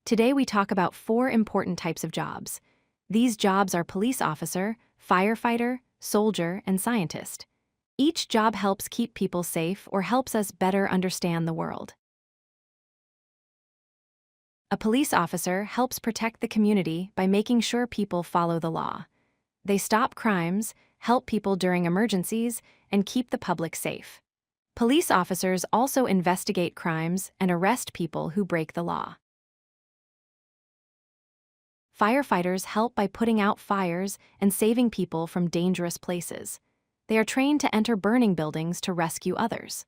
Today we talk about 4 important types of jobs. These jobs are police officer, firefighter, soldier, and scientist. Each job helps keep people safe or helps us better understand the world. A police officer helps protect the community by making sure people follow the law. They stop crimes, help people during emergencies, and keep the public safe. Police officers also investigate crimes and arrest people who break the law. Firefighters help by putting out fires and saving people from dangerous places. They are trained to enter burning buildings to rescue others.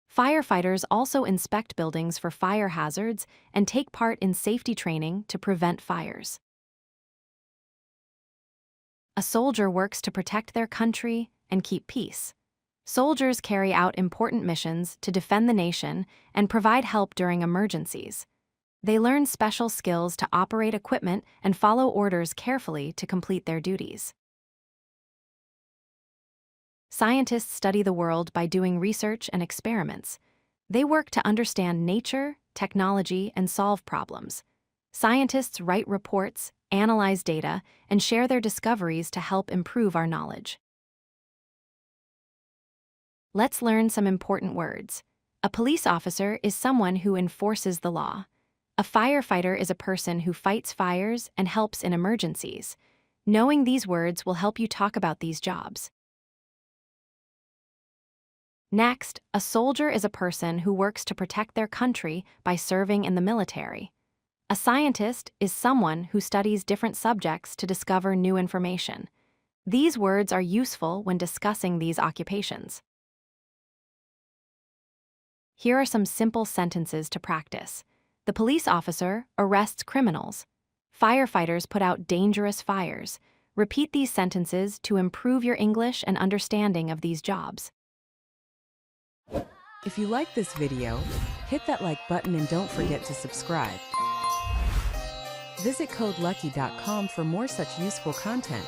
Firefighters also inspect buildings for fire hazards and take part in safety training to prevent fires. A soldier works to protect their country and keep peace. Soldiers carry out important missions to defend the nation and provide help during emergencies. They learn special skills to operate equipment and follow orders carefully to complete their duties. Scientists study the world by doing research and experiments. They work to understand nature, technology, and solve problems. Scientists write reports, analyze data, and share their discoveries to help improve our knowledge. Let's learn some important words. A police officer is someone who enforces the law. A firefighter is a person who fights fires and helps in emergencies. Knowing these words will help you talk about these jobs. Next, a soldier is a person who works to protect their country by serving in the military. A scientist is someone who studies different subjects to discover new information. These words are useful when discussing these occupations. Here are some simple sentences to practice. The police officer arrests criminals. Firefighters put out dangerous fires. Repeat these sentences to improve your English and understanding of these jobs. If you like this video, hit that like button and don't forget to subscribe. Visit codelucky.com for more such useful content.